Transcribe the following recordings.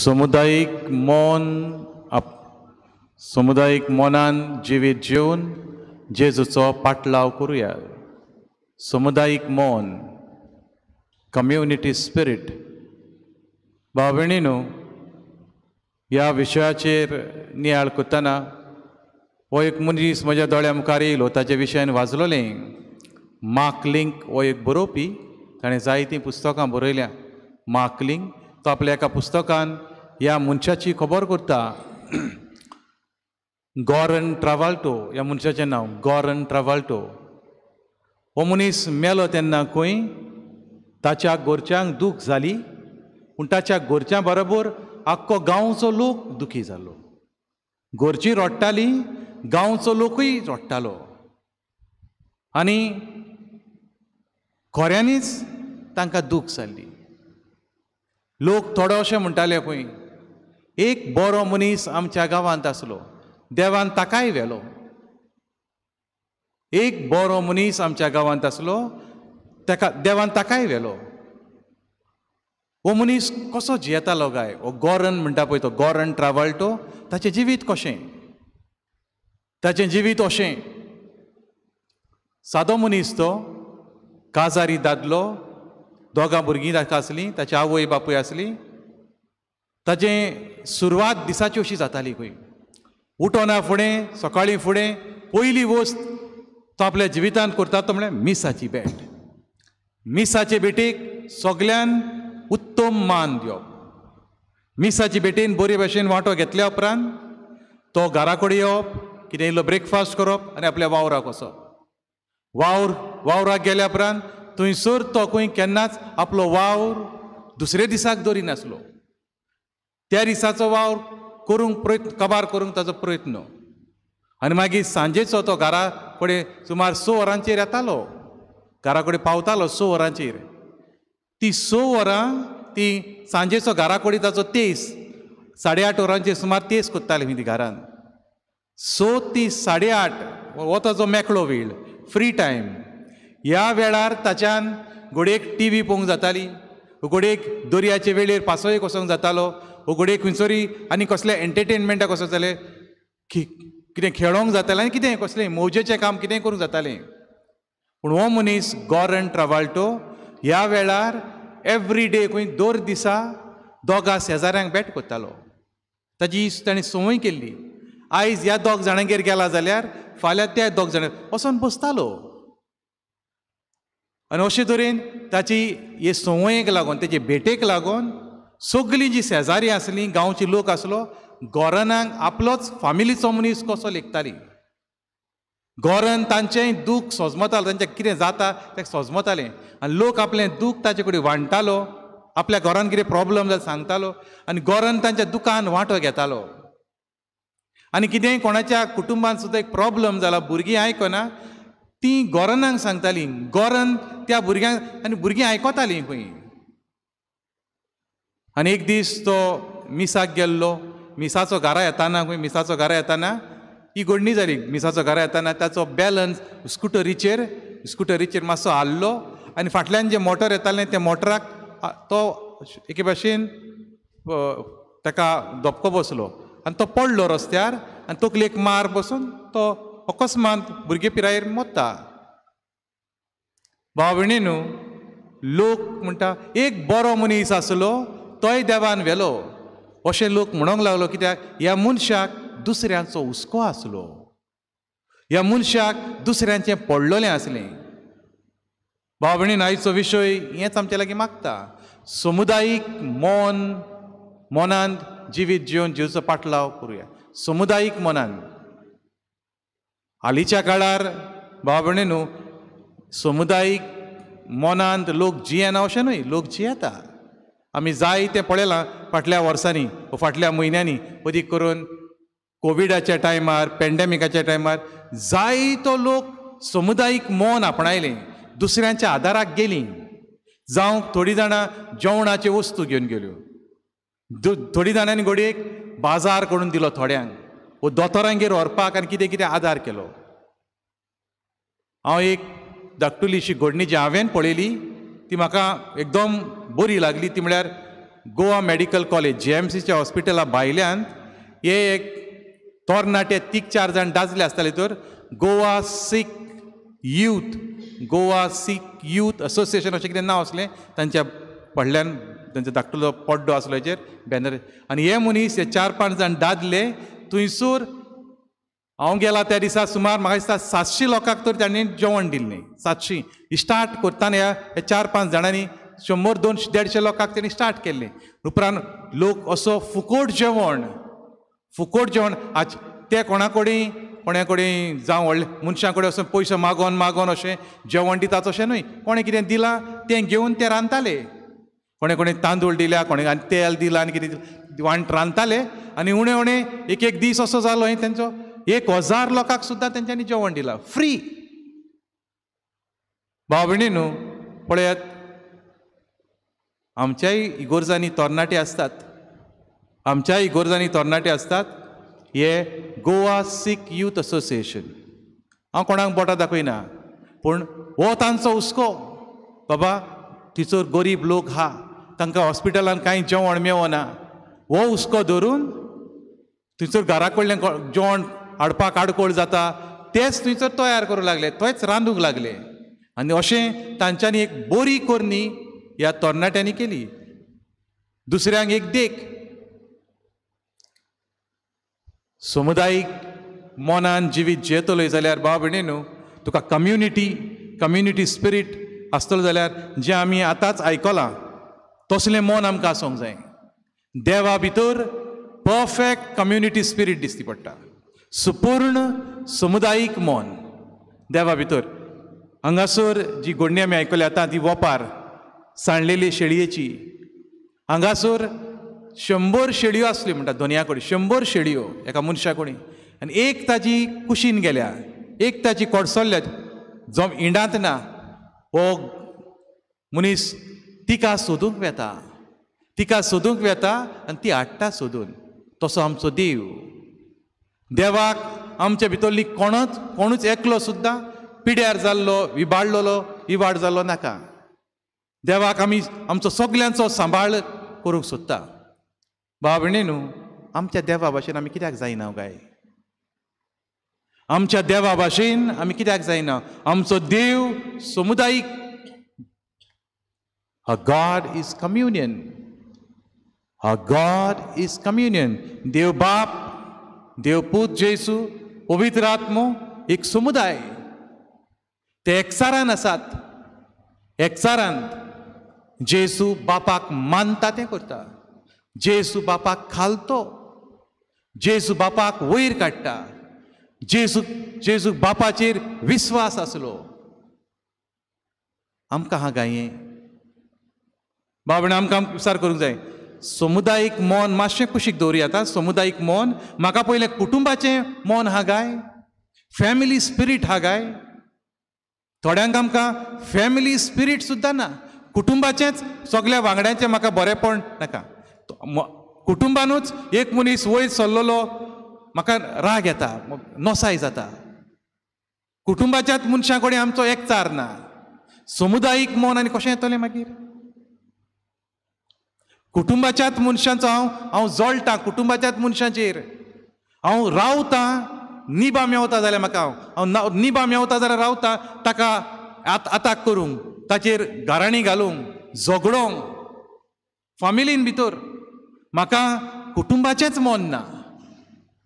सामुदायिक मौन सामुदायिक मौनान जिवीत जेवन जेजूचो पाटलाव करुया. सामुदायिक मौन, कम्युनिटी स्पिरिट. भाव भयणींनो, ह्या विशयाचेर नियाळ करतना हो एक मनीस म्हज्या दोळ्या मुखार येयलो. ताचे विशयान वाचलोलें. मार्क लिंक हो एक बरोवपी. ताणें जायतीं पुस्तकां बरयल्या. मार्क लिंक तो आपल्या एका पुस्तकान ह्या मनशाची खबर करता. गॉरन ट्रावाल्टो ह्या मनशाचें नांव. गॉरन ट्रावाल्टो हो मनीस मेलो तेन्ना खंय ताच्या घरच्यांक दूख जाली, पूण ताच्या घरच्यां बरोबर आख्खो गांवचो लोक दुखी जालो. घरचीं रडटालीं, गांवचो लोकूय रडटालो. आनी खऱ्यांनीच तांकां दूख जाल्ली. लोक थोडे अशें म्हणटाले खंय, एक बरो मनीस आमच्या गांवांत आसलो, देवान ताकाय व्हेलो. एक बरो मनीस आमच्या गांवांत आसलो, देवान ताकाय व्हेलो. हो मनीस कसो जियेतालो काय? हो गॉरन म्हणटा पळय तो गॉरन ट्रावाल्टो, ताचें जिवीत कशें? ताचें जिवीत अशें. सादो मनीस तो, काजारी दादलो, दोगां भुरगीं ताका आसलीं, ताची आवय बापूय आसली. ताचें सुरवात दिसाची अशी जाताली खंय. उठोना फुडें, सकाळीं फुडें पयली वस्त तो आपल्या जिवितांत करता तो म्हळ्यार मिसाची भेट. मिसाचे भेटेक सगळ्यान उत्तम मान दिवप. मिसाची भेटेन बरे भशेन वांटो घेतल्या उपरांत तो घरा कडेन येवप, कितें इल्लो ब्रेकफास्ट करप आनी आपल्या वावराक वचप. वावराक गेल्या उपरांत थंयसर तो खंय केन्नाच आपलो वावर दुसऱ्या दिसाक दवरिनासलो. त्या दिसाचो वावर करूंक काबार करूंक ताचो प्रयत्न. आनी मागीर सांजेचो तो घरा कडेन सुमार 6 वरांचेर येतालो. घरा कडेन पावतालो 6 वरांचेर. ती 6 वरां ती सांजेचो घरा कडेन ताचो तेस 8:30 वरांचेर सुमार तेस कोत्ताली ती घरांत. 6 ती 8:30 हो ताचो मेकळो वेळ, फ्री टायम. ह्या वेळार ताच्यान घोडेक टीव्ही पळोवंक जाताली, घोडेक दर्याचे वेळेर पासयेक वचोंक जातालो, घोडेक खंयसरी आनी कसले एंटरटेनमेंटाक वचोंक जालें, कितें खेळोंक जातालें आनी कितें कसलें मौजेचें काम कितेंय करूंक जातालें. पूण हो मनीस गॉरन ट्रावाल्टो ह्या वेळार एवरी डे खंय दर दिसा दोगां शेजाऱ्यांक भेट करतालो. ताची ताणें संवय केल्ली. आयज ह्या 2 जाणांगेर गेला जाल्यार फाल्यां त्या 2 जाणां वचोन बसतालो. आनी अशे तरेन ताची हे संवयेक लागून, तेजे भेटेक लागून सगळीं जीं शेजारी आसलीं, गांवचे लोक आसलो, गॉरनाक आपलोच फामिलीचो मनीस कसो लेखताली. गॉरन तांचेंय दूख सोजमतालो, तांचें कितें जाता तें सोजमतालें. आनी लोक आपलें दूख ताचे कडेन वांटतालो, आपल्या घरांत कितें प्रॉब्लम जाल्यार सांगतालो, आनी गॉरन तांच्या दुखान वांटो घेतालो. आनी कितेंय कोणाच्या कुटुंबांत सुद्दां एक प्रॉब्लम जाला, भुरगीं आयकना, ती गॉरनाक सांगतालीं. गॉरन त्या भुरग्यांक, आनी भुरगीं आयकतालीं खंय. आनी एक दीस तो मिसाक गेल्लो. मिसाचो घरा येताना खंय मिसाचो घरा येताना ही घडणी जाली. मिसाचो घरा येताना ताचो बॅलन्स स्कुटरीचेर मातसो हाल्लो आनी फाटल्यान जें मोटर येतालें त्या मोटराक तो एके भाशेन ताका धपको बसलो आनी तो पडलो रस्त्यार आनी तकलेक मार बसून तो अकस्मात भुरगे पिरायेर मरता. भाव भयणींनो, लोक म्हणटा एक बरो मनीस आसलो, तोय देवान व्हेलो अशें लोक म्हणोंक लागलो. कित्याक ह्या मनशाक दुसऱ्यांचो हुस्को आसलो. ह्या मनशाक दुसऱ्यांचें पडलोलें आसलें. भाव भयणीन, आयचो विशय हेंच आमचे लागीं मागता. सामुदायिक मौनांत जिवीत जिवन जेजूचो पाटलाव करुया. सामुदायिक मौनांत. हालींच्या काळार भाव भयणींनो, सामुदायिक मौनांत लोक जियेना अशें न्हय, लोक जियेता. आमी जाय तें पळयलां फाटल्या वर्सांनी, फाटल्या म्हयन्यांनी, अदीक करून कोविडाच्या टायमार, पॅन्डेमिकाच्या टायमार जायतो लोक सामुदायिक मौन आपणायलें. दुसऱ्यांच्या आदाराक गेलीं. जावं थोडीं जाणां जेवणाच्यो वस्तू घेवन गेल्यो. थोडीं जाणांनी घोडयेक बाजार करून दिलो थोड्यांक, वो दोतोरांगेर व्हरपाक आनी कितें कितें आदार केलो. हांव एक धाकटुलीशी घडणी जी हांवें पळयली ती म्हाका एकदम बरी लागली. ती म्हळ्यार गोवा मेडिकल कॉलेज JMCच्या हॉस्पिटला भायल्यान हे एक तरणाटे 3-4 जाण दादले आसताले तर गोवा सीख यूथ असोसिएशन अशें कितें नांव आसलें तांच्या पडल्यान तांचो धाकटुलो पड्डो आसलो हेचेर बॅनर आनी हे मनीस हे 4-5 जाण दादले थंयसूर हांव गेला त्या दिसा सुमार म्हाका दिसता 700 लोकांक तर तांणी जेवण दिल्लें 700 स्टार्ट करताना ह्या 4-5 जाणांनी 100-200-150 लोकांक तेणी स्टार्ट केल्लें उपरांत लोक असो फुकट जेवण आज ते कोणा कडेन जावं व्हडले मनशां कडेन असो पयसो मागोन अशें जेवण दितात अशें न्हय कोणें कितें दिलां तें घेवन ते रांदताले कोणें तांदूळ दिल्या कोणें आनी तेल दिलां आनी कितें रांदताले आनी उणें एक दीस असो जालो तेंचो 1000 लोकांक सुद्दां तेंच्यांनी जेवण दिलां फ्री भाव भयणीनो पळयात आमच्याय इगोर्जांनी तरणाटे आसतात हे गोवा सीख यूथ असोसिएशन हांव कोणाक बोटां दाखयना पूण हो तांचो हुस्को बाबा थिचोर गरीब लोक हा तांकां हॉस्पिटलान कांय जेवण मेळना हो हुस्को धरून थंयसर घरा कडल्यान जेवण हाडपाक आडकोळ जाता तेच थंयसर तयार करूंक लागले थंयच रांदूंक लागले आनी अशें तांच्यांनी एक बरी कोरणी ह्या तरणाट्यांनी केली दुसऱ्यांक एक देख समुदायीक मोनान जिवीत जेतलो जाल्यार भाव भयणीनो तुका कम्युनिटी स्पिरीट आसतलो जाल्यार जें आमी आतांच आयकलां तसलें मोन आमकां आसूंक जाय देवा भितर परफेक्ट कम्युनिटी स्पिरीट दिसती पडटा सुपूर्ण समुदायीक मोन देवा भितर हांगासर जी घडणी आमी आयकली आतां ती वोपार सांडलेली शेळयेची हांगासर 100 शेळयो आसल्यो म्हणटा दोनया कडेन 100 शेळयो एका मनशा कडेन आनी एक ताजी कुशीन गेल्या एक ताजी कोडसरल्या जो इंडांत ना हो मनीस तिका सोदूंक वेता आनी ती हाडटा सोदून तसो आमचो देवाक आमच्या भितरली कोणूच एकलो सुद्दां पिड्यार जाल्लो इबाड जाल्लो नाका देवाक आमी आमचो सगल्यांचो सांबाळ करूंक सोदता भाव भयणीनो आमच्या देवा भाशेन आमी कित्याक जायना काय आमच्या देवा भाशेन आमी कित्याक जायना आमचो देव समुदायीक Our God is communion. देव बाप देव पूत जेसू पवित्र आत्मो एक समुदाय ते एकचारान आसात एकचारांत जेसू बापाक मानता तें करता जेसू बापाक खालतो जेसू बापाक वयर काडटा जेसू बापाचेर विश्वास आसलो आमकां हा गाये बाबणे आमकां विचार करूंक जाय समुदायीक मोन मातशें कुशीक दवरया आतां समुदायीक मोन म्हाका पयलें कुटुंबाचें मोन हा गाय फॅमिली स्पिरीट हा गाय थोड्यांक आमकां फॅमिली स्पिरीट सुद्दां ना कुटुंबाचेंच सगल्या वांगड्यांचें म्हाका बरेंपण नाका कुटुंबानूच एक मनीस वयर सरलेलो म्हाका राग येता नोसाय जाता कुटुंबाच्याच मनशां कडेन आमचो एकचार ना समुदायीक मोन आनी कशें येतलें मागीर कुटुंबाच्याच मनशांचो हांव जळटां कुटुंबाच्याच मनशांचेर हांव रावतां निबा मेवता जाल्यार म्हाका हांव निबा मेवता जाल्यार रावतां ताका आताक करूंक ताचेर गाराणी घालूंक झगडोंक फॅमिलीन भितर म्हाका कुटुंबाचेंच मोन ना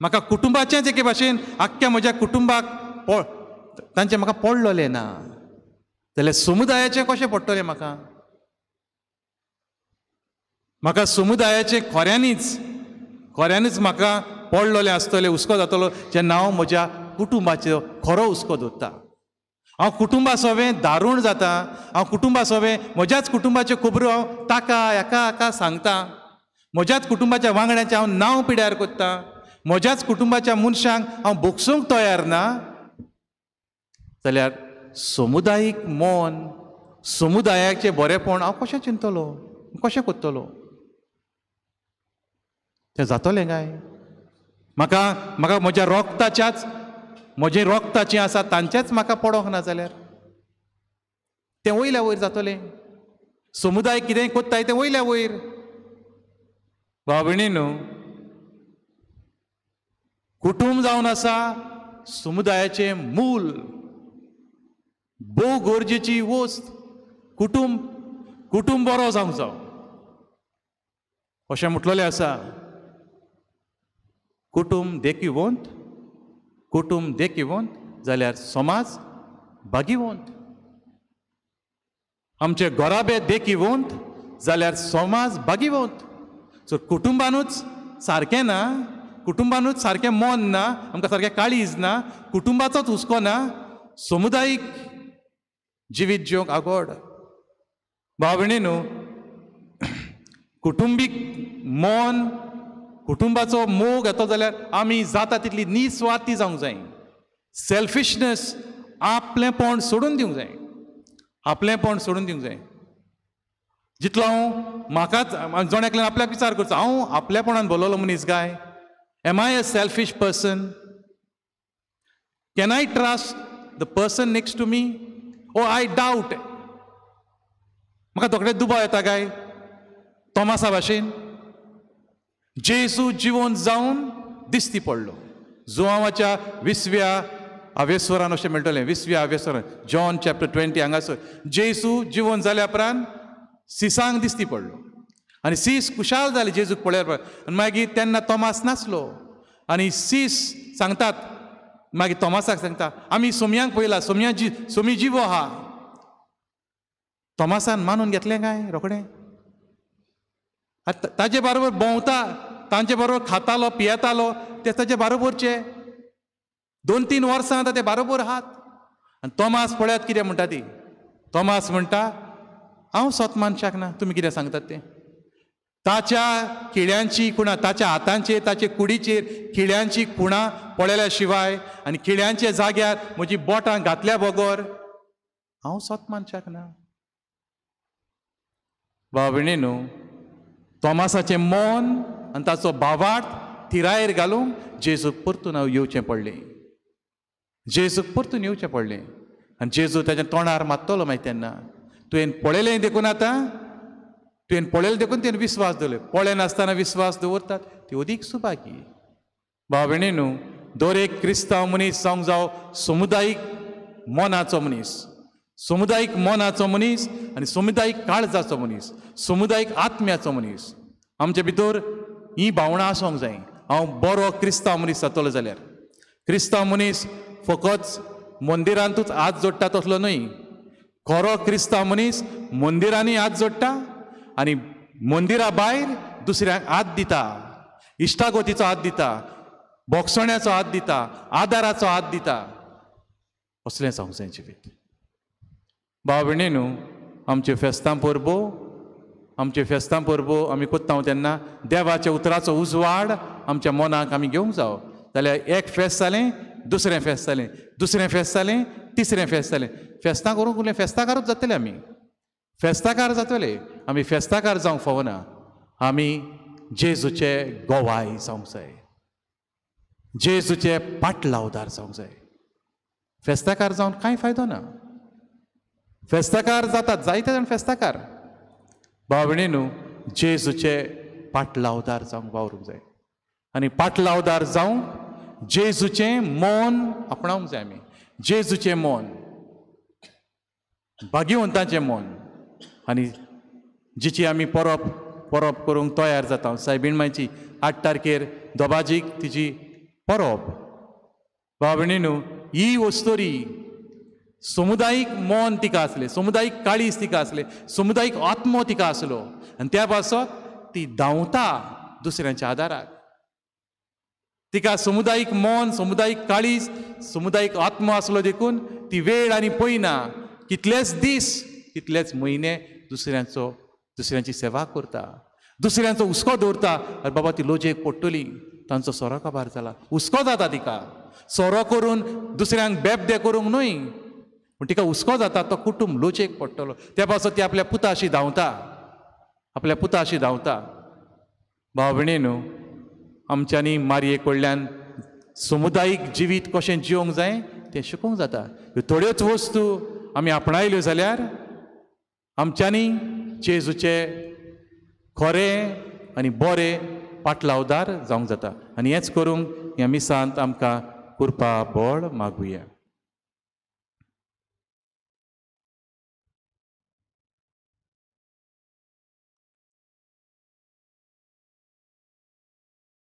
म्हाका कुटुंबाचेंच एके भाशेन आख्ख्या म्हज्या कुटुंबाक तांचें म्हाका पडलोलें ना जाल्यार समुदायाचें कशें पडटलें म्हाका समुदायाचें खोऱ्यांनीच म्हाका पडलोलें आसतलें हुस्को जातलो जेन्ना हांव म्हज्या कुटुंबाचो खरो हुस्को धरता हांव कुटुंबा सवें दारूण जाता हांव कुटुंबा सवें म्हज्याच कुटुंबाच्यो खबरो हांव ताका एका सांगता म्हज्याच कुटुंबाच्या वांगड्याचें हांव नांव पिड्यार करता म्हज्याच कुटुंबाच्या मनशांक हांव भोगसूंक तयार ना जाल्यार समुदायीक मोन समुदायाचें बरेंपण हांव कशें चिंतलो कशें कोत्तलो तें जातलें काय म्हाका म्हज्या म्हजें रोगताचें आसा तांचेच म्हाका पडोंक ना जाल्यार तें वयल्या वयर जातलें समुदाय कितेंय कोत्ताय तें वयल्या वयर भाव भयणींनो, कुटुंब जावन आसा समुदायाचें मूल, भोव गरजेची वस्त. कुटुंब बरो जावंक जाय अशें म्हटलेलें आसा. कुटुंब देखीवंत, कुटुंब देखीवंत जाल्यार समाज भागीवंत. आमचे घोराबे देखीवंत जाल्यार समाज भागीवंत. सो कुटुंबानूच सारकें ना, कुटुंबानूच सारकें मन ना, आमकां सारकें काळीज ना, कुटुंबाचोच हुस्को ना, समुदायीक जिवीत जिवंक आगोड. भाव भयणींनो, कुटुंबीक मन, कुटुंबाचो मोग येतो जाल्यार आमी जाता तितली निस्वार्थी जावंक जाय. सेल्फिशनेस, आपलेपण सोडून दिवंक जाय. आपलेपण सोडून दिवंक जाय. जितलो हांव म्हाकाच जण एकल्यान आपल्याक विचार करचो, हांव आपल्यापणान भरलेलो मनीस काय? Am I a selfish person? Can I trust the person next to me? Or I doubt? म्हाका दोगडे दुबाव येता काय तोमासा भाशेन? जेजू जिवंत जावन दिसती पडलो. जुआंवाच्या 20व्या आवेस्वरान अशें मेळटलें, 20व्या आवेस्वरान, जॉन चॅप्टर 20 हांगासर जेजू जिवंत जाल्या उपरांत सिसांक दिसती पडलो. आनी सीस खुशाल जाले जेजूक पळयल्यार. आनी मागीर तेन्ना तोमास नासलो. आनी सीस सांगतात, मागीर तोमासाक सांगता, आमी सोमयांक पळयला, सोमी जिवो आहा. तोमासान मानून घेतलें काय रोखडें? ताचे बरोबर भोंवता, तांचे बरोबर खातालो पियेतालो, ते ताचे बरोबरचे 2-3 वर्सां आतां ते बरोबर आहात. आनी तोमास पळयात कितें म्हणटा ती. तोमास म्हणटा, हांव स्वत मनशाक ना, तुमी कितें सांगतात तें. ताच्या खिळ्यांची खुणां, ताच्या हातांचेर, ताचे कुडीचेर खिळ्यांची खुणां पळयल्या शिवाय आनी खिळ्यांच्या जाग्यार म्हजी बोटां घातल्या बगर हांव स्वत मनशाक ना. भाव भयणींनो, तोमासाचें मन आनी ताचो भावार्थ थिरायेर घालूंक जेजूक परतून येवचें पडलें. जेजूक परतून येवचें पडलें. आनी जेजू ताच्या तोंडार मात्तलो मागीर तेन्ना. तुवें पळयलें देखून आतां, तुवें पळयलें देखून तुवें विस्वास दवरलो. पळय नासतना विस्वास दवरतात ती अदीक सुभागी. भाव भयणींनो, दर एक क्रिस्तांव मनीस जावंक जावं समुदायीक मोनाचो मनीस, समुदायीक मोनाचो मनीस आनी समुदायीक काळजाचो मनीस, समुदायीक आत्म्याचो मनीस. आमचे भितर ही भावना आसूंक जाय. हांव बरो क्रिस्तांव मनीस जातलो जाल्यार. क्रिस्तांव मनीस फकत मंदिरांतूच हात जोडटा तसलो न्हय. खरो क्रिस्तांव मनीस मंदिरांनी हात जोडटा आनी मंदिरा भायर दुसऱ्यांक हात दिता, इश्टागोतीचो हात दिता, बोगसण्याचो हात दिता, आदाराचो हात दिता. असलें जावंक जाय जिवीत. भाव भयणींनो, आमचे फेस्तां परबो आमी कोत्ता तेन्ना देवाच्या उतराचो उजवाड आमच्या मनाक आमी घेवंक जावो. जाल्यार एक फेस्त जालें, दुसरें फेस्त जालें, दुसरें फेस्त जालें, तिसरें फेस्त जालें. फेस्तां करूंक उरलें, फेस्ताकारूच जातले आमी. फेस्ताकार जातले आमी. फेस्ताकार जावंक फावना. आमी जेजूचे गोवाय जावंक जाय. जेजूचे पाटलावदार जावंक जाय. फेस्ताकार जावन कांय फायदो ना. फेस्ताकार जातात जायते जाण फेस्ताकार. भाव भयणींनो, जेजूचे पाटलावदार जावंक वावरूंक जाय. आनी पाटलावदार जावंक जेजूचें मन आपणावंक जाय आमी. जेजूचें मन, भाग्यवंताचें मन. आनी जिची आमी परब करूंक तयार जाता. सायबीण मायची 8 तारखेर दोबाजीक तिची परब. भाव भयणींनो, ही वस्तोरी समुदायीक मन तिका आसलें, समुदायीक काळीज तिका आसलें, समुदायीक आत्मो तिका आसलो. आनी त्या पासत ती धांवता दुसऱ्यांच्या आदाराक. तिका समुदायीक मन, समुदायीक काळीज, समुदायीक आत्मो आसलो देखून ती वेळ आनी पळयना, कितलेच दीस, कितलेच म्हयने दुसऱ्यांची सेवा करता, दुसऱ्यांचो हुस्को दवरता. अरे बाबा, ती लोजयेक पडटली, तांचो सोरो काबार जाला, हुस्को जाता तिका. सोरो करून दुसऱ्यांक बेबदे करूंक न्हय, पूण तिका हुस्को जाता, तो कुटुंब लोचयेक पडटलो. त्या पासत ती आपल्या पुताशी धांवता, आपल्या पुताशी धांवता. भाव भयणींनो, आमच्यांनी मारये कडल्यान समुदायीक जिवीत कशें जिवंक जाय तें शिकूंक जाता. ह्यो थोड्योच वस्तू आमी आपणायल्यो जाल्यार आमच्यांनी जेजूचे खरें आनी बरें पाटलावदार जावंक जाता आनी हेंच करूंक ह्या मिसांत आमकां कृपा बळ मागुया.